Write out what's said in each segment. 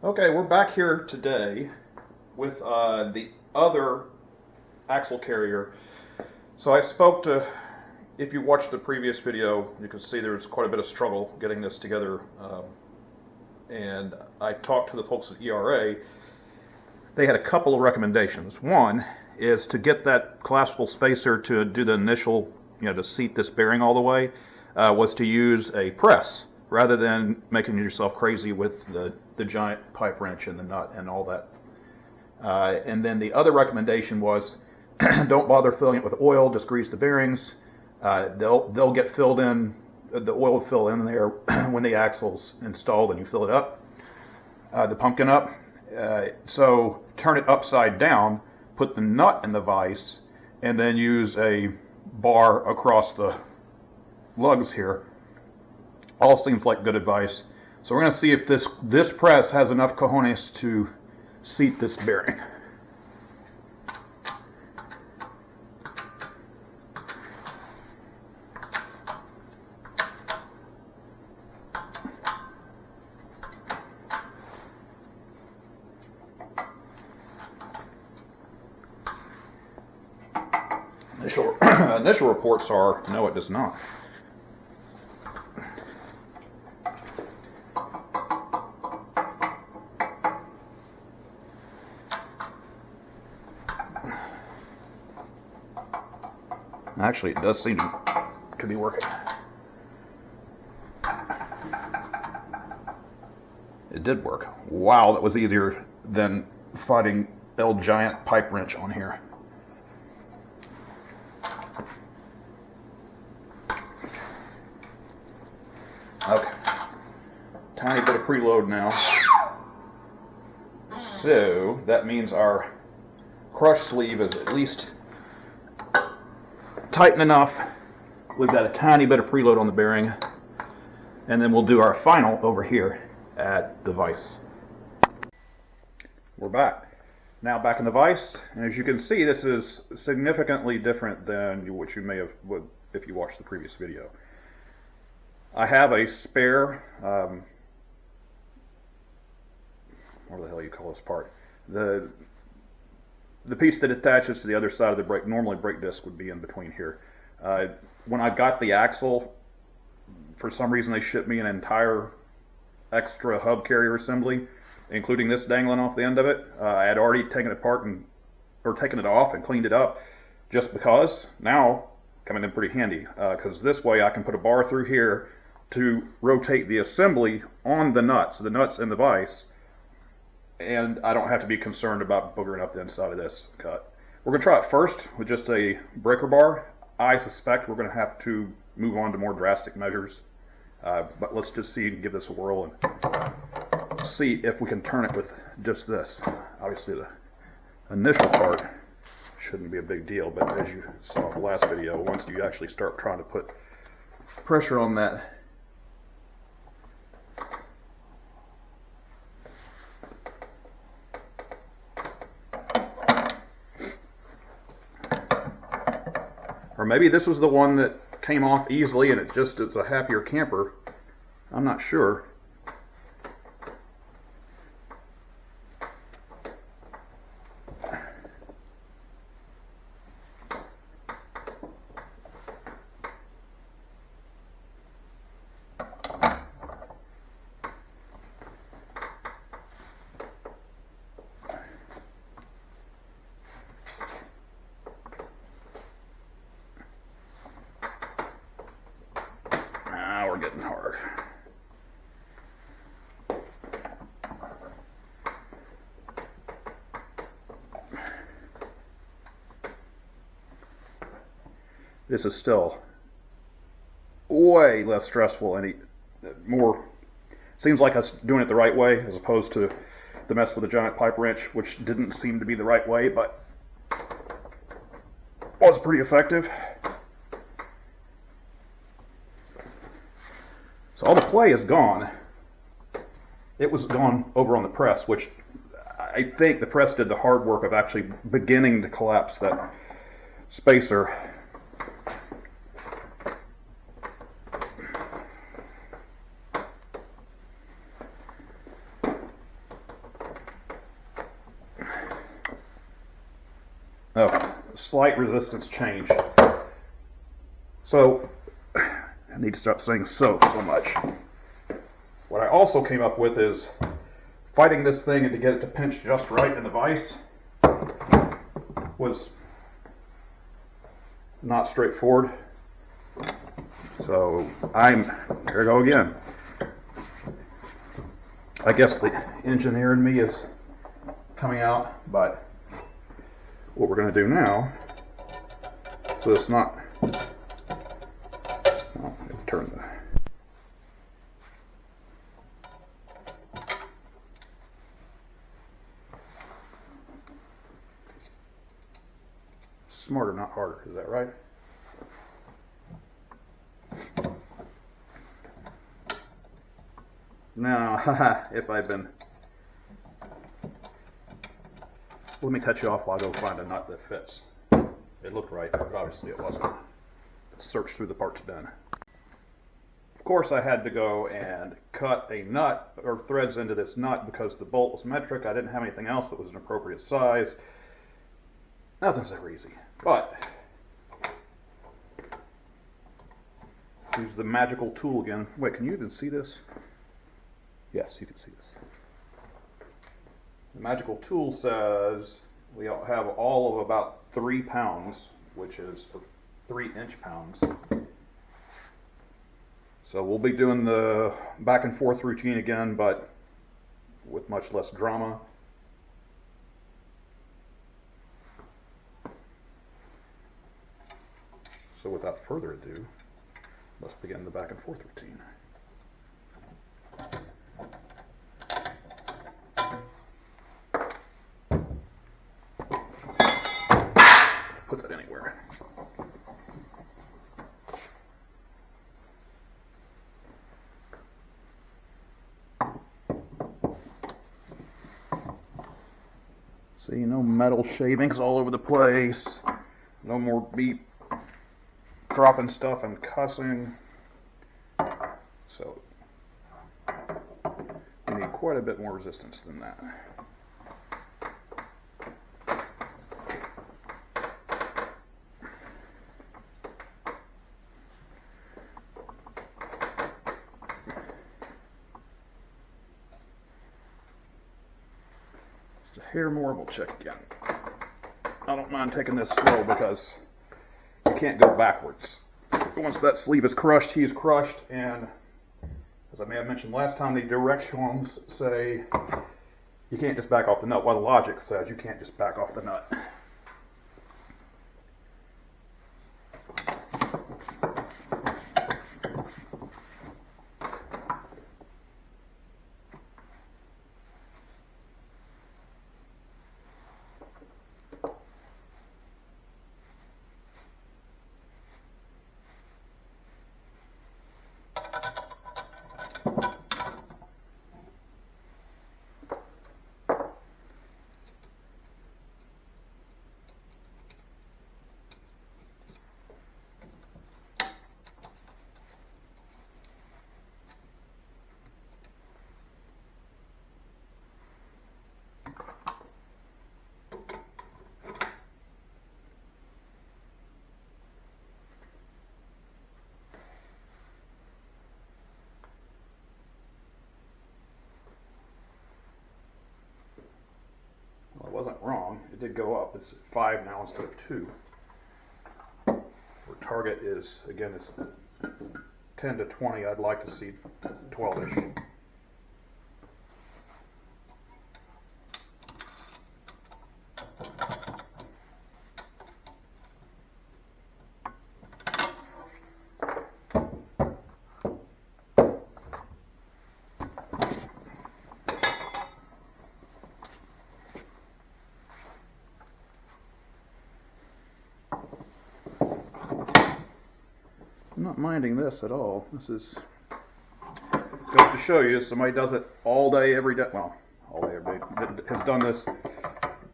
Okay, we're back here today with the other axle carrier. So I spoke to, if you watched the previous video, you can see there's quite a bit of struggle getting this together. And I talked to the folks at ERA. They had a couple of recommendations. One is to get that collapsible spacer to do the initial, to seat this bearing all the way, was to use a press rather than making yourself crazy with the giant pipe wrench and the nut and all that. And then the other recommendation was don't bother filling it with oil, just grease the bearings. They'll get filled in, the oil will fill in there when the axle's installed and you fill it up, the pumpkin up. So turn it upside down, put the nut in the vise, and then use a bar across the lugs here. All seems like good advice. So we're going to see if this press has enough cojones to seat this bearing. Initial reports are no, it does not. Actually, it does seem to be working. It did work. Wow, that was easier than fighting El Giant pipe wrench on here. Okay. Tiny bit of preload now. So that means our crush sleeve is at least tighten enough. We've got a tiny bit of preload on the bearing, and then we'll do our final over here at the vise. We're back. Now back in the vise, and as you can see, this is significantly different than what you may have would if you watched the previous video. I have a spare, what the hell you call this part? The piece that attaches to the other side of the brake, normally brake disc would be in between here. When I got the axle, for some reason they shipped me an entire extra hub carrier assembly, including this dangling off the end of it. I had already taken it apart or taken it off and cleaned it up, just because. Now, coming in pretty handy, because this way I can put a bar through here to rotate the assembly on the nuts in the vise, and I don't have to be concerned about boogering up the inside of this cut. We're going to try it first with just a breaker bar. I suspect we're going to have to move on to more drastic measures, but let's just see and give this a whirl and see if we can turn it with just this. Obviously the initial part shouldn't be a big deal, but as you saw in the last video, once you actually start trying to put pressure on that, or maybe this was the one that came off easily and it's a happier camper. I'm not sure. Getting hard. This is still way less stressful and more seems like us doing it the right way as opposed to the mess with the giant pipe wrench, which didn't seem to be the right way, but was pretty effective. So all the play is gone. It was gone over on the press, which I think the press did the hard work of actually beginning to collapse that spacer. Oh, slight resistance change. So, I need to stop saying so much. What I also came up with is fighting this thing and to get it to pinch just right in the vise was not straightforward. So here I go again. I guess the engineer in me is coming out, but what we're going to do now, so it's not, turn the, smarter, not harder, is that right? Now, if I've been, let me cut you off while I go find a nut that fits. It looked right, but obviously it wasn't. Search through the parts bin. Of course I had to go and cut a nut or threads into this nut because the bolt was metric. I didn't have anything else that was an appropriate size. Nothing's ever easy, but use the magical tool again. Wait, can you even see this? Yes, you can see this. The magical tool says we have all of about 3 pounds, which is 3 inch-pounds. So we'll be doing the back and forth routine again, but with much less drama. So without further ado, let's begin the back and forth routine. Put that anywhere. See, no metal shavings all over the place. No more beep dropping stuff and cussing. So we need quite a bit more resistance than that. Just a hair more, we'll check again. I don't mind taking this slow because you can't go backwards. Once that sleeve is crushed, he's crushed, and as I may have mentioned last time, the directions say you can't just back off the nut. Well, the logic says you can't just back off the nut. Well, I wasn't wrong. It did go up. It's at 5 now instead of 2. Our target is, again, it's 10 to 20. I'd like to see 12-ish. I'm not minding this at all. This is goes to show you, somebody does it all day, every day. Well, all day, every day. Has done this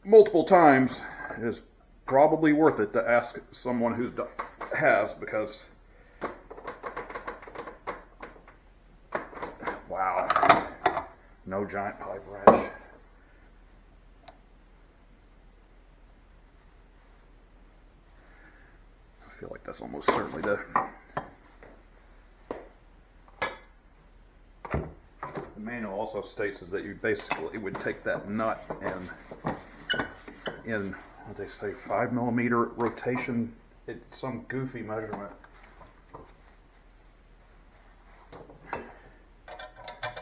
multiple times. It is probably worth it to ask someone who has, because wow, no giant pipe wrench. like that's almost certainly the manual also states is that you basically would take that nut and in, what they say, 5mm rotation. It's some goofy measurement.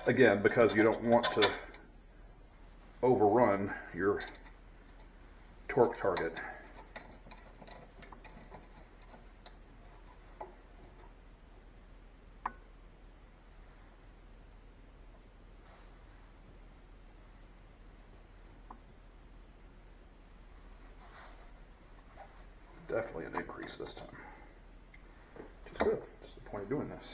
Again, because you don't want to overrun your torque target. Definitely an increase this time. Which is good. That's the point of doing this.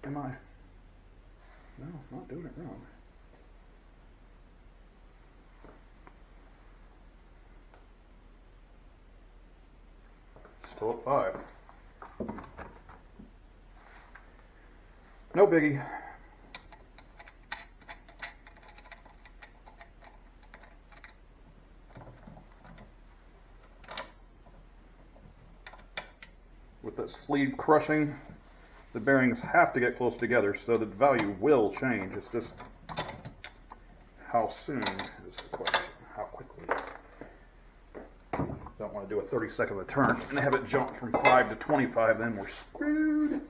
Am I? No, I'm not doing it wrong. Still at 5. No biggie. With that sleeve crushing, the bearings have to get close together, so the value will change. It's just how soon is the question. How quickly. Don't want to do a 30-second of a turn and have it jump from 5 to 25, then we're screwed.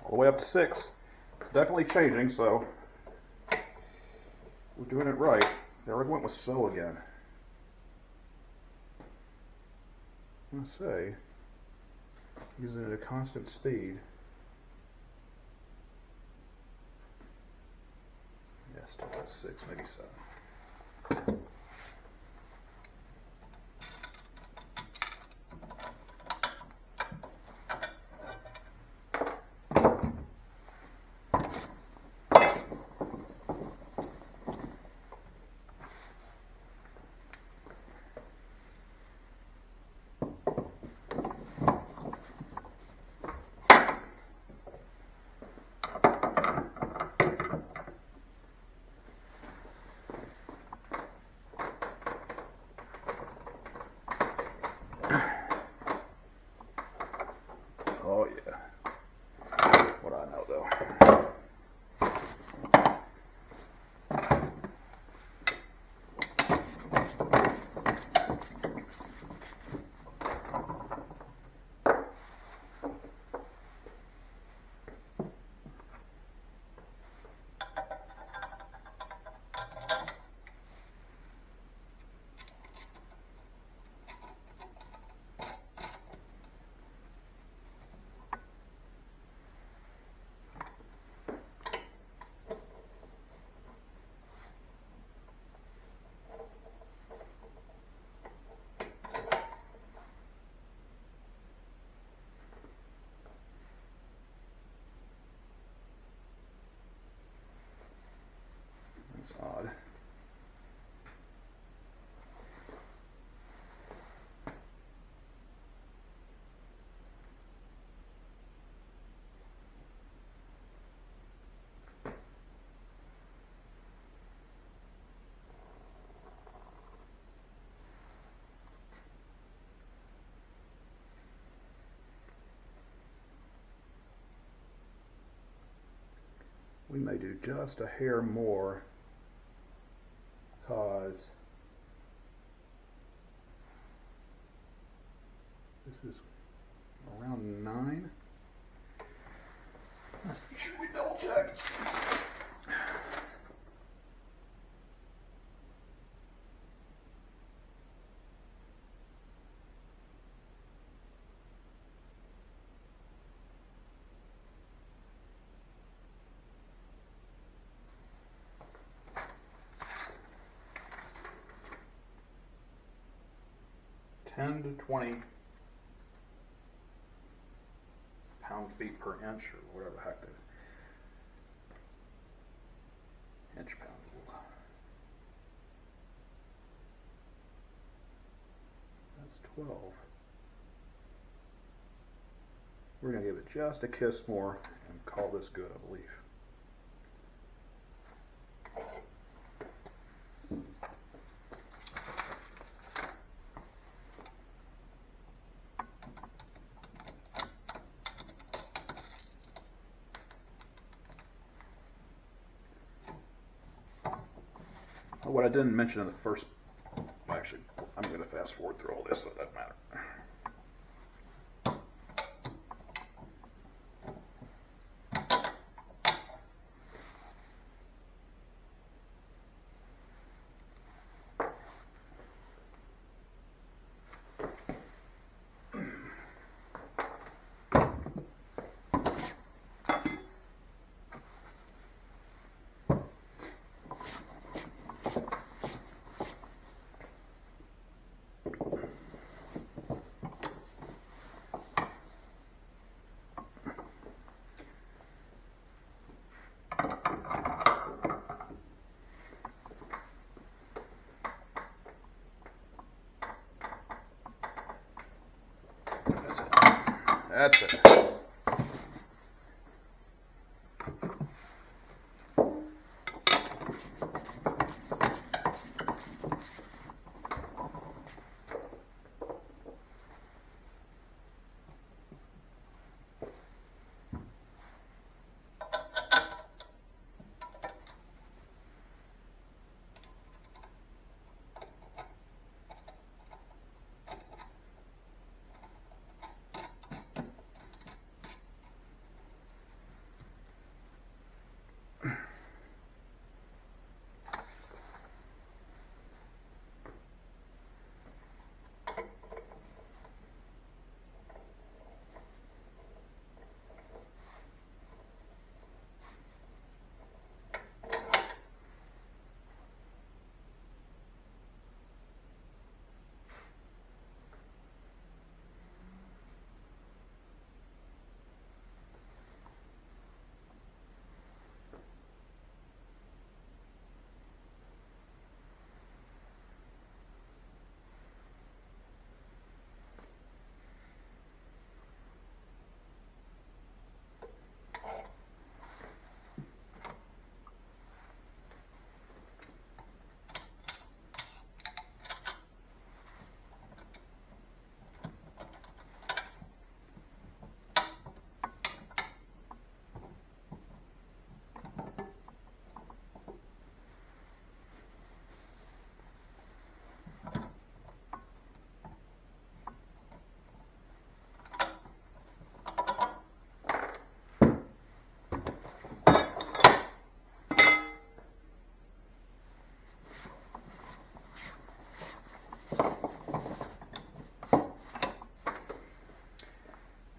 All the way up to 6. It's definitely changing, so we're doing it right. There I went with so again. I'm going to say, using it at a constant speed. Yeah, still at 6, maybe 7. we may do just a hair more, because this is around 9. Let's make sure we double check. To 20 pound-feet per inch, or whatever the heck that is. Inch-pound. That's 12. We're going to give it just a kiss more and call this good, I believe. What I didn't mention in the first, actually, I'm going to fast forward through all this, so it doesn't matter. That's it.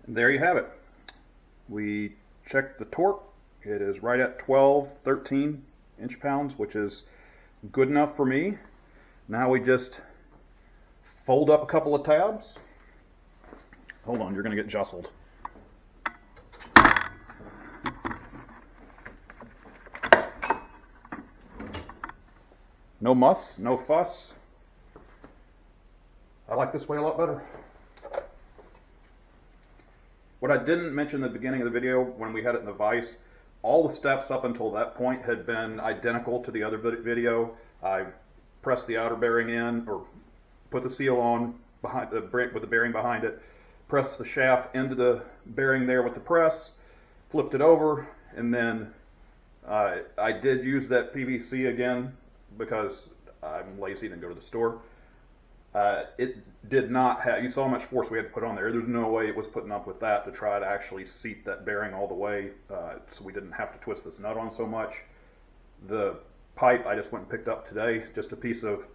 There you have it. We checked the torque. It is right at 12, 13 inch-pounds, which is good enough for me. Now we just fold up a couple of tabs. Hold on, you're going to get jostled. No muss, no fuss. I like this way a lot better. What I didn't mention at the beginning of the video when we had it in the vise, all the steps up until that point had been identical to the other video. I pressed the outer bearing in, or put the seal on behind the with the bearing behind it, pressed the shaft into the bearing there with the press, flipped it over, and then I did use that PVC again because I'm lazy and didn't go to the store. It did not have, you saw how much force we had to put on there. There's no way it was putting up with that to try to actually seat that bearing all the way, so we didn't have to twist this nut on so much. The pipe I just went and picked up today, just a piece of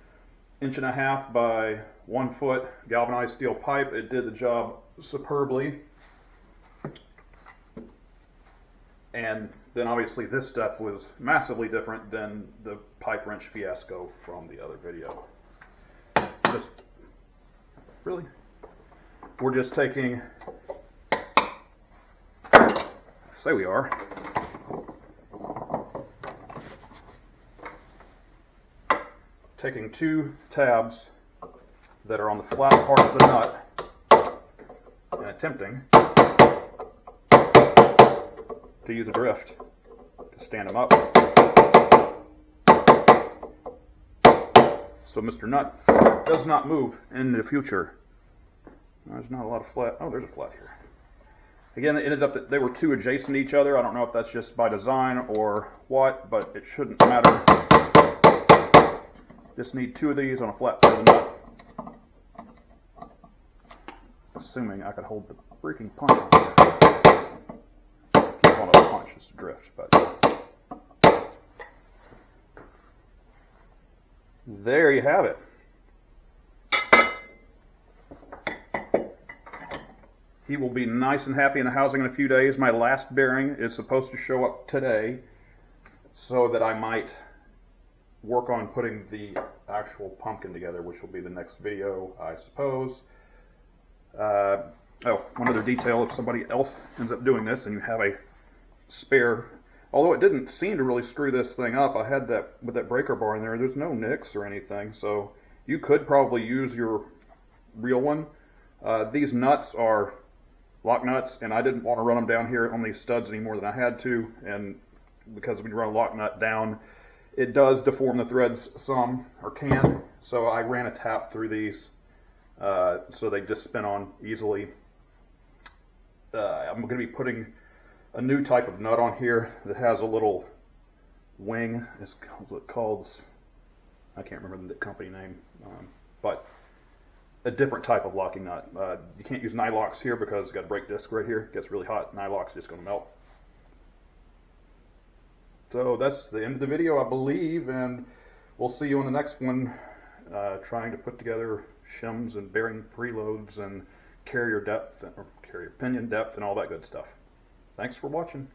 1.5 inch by 1 foot galvanized steel pipe. It did the job superbly. And then obviously this step was massively different than the pipe wrench fiasco from the other video. Really? We're just taking, say we are, taking 2 tabs that are on the flat part of the nut and attempting to use a drift to stand them up. So Mr. Nut does not move in the future. There's not a lot of flat. Oh, there's a flat here. Again, it ended up that they were 2 adjacent to each other. I don't know if that's just by design or what, but it shouldn't matter. Just need 2 of these on a flat part of the nut. Assuming I could hold the freaking punch on there. Keep on a punch, it's a drift, but there you have it. He will be nice and happy in the housing in a few days. My last bearing is supposed to show up today so that I might work on putting the actual pumpkin together, which will be the next video, I suppose. Oh, one other detail, if somebody else ends up doing this and you have a spare, although it didn't seem to really screw this thing up, I had that with that breaker bar in there, there's no nicks or anything, so you could probably use your real one. These nuts are lock nuts, and I didn't want to run them down here on these studs any more than I had to, and because when you run a lock nut down, it does deform the threads some, or can, so I ran a tap through these so they just spin on easily. I'm going to be putting a new type of nut on here that has a little wing. It's called, I can't remember the company name, but a different type of locking nut. You can't use nylocks here because it's got a brake disc right here. It gets really hot. Nylocks just going to melt. So that's the end of the video, I believe, and we'll see you on the next one, trying to put together shims and bearing preloads and carrier depth, or carrier pinion depth and all that good stuff. Thanks for watching.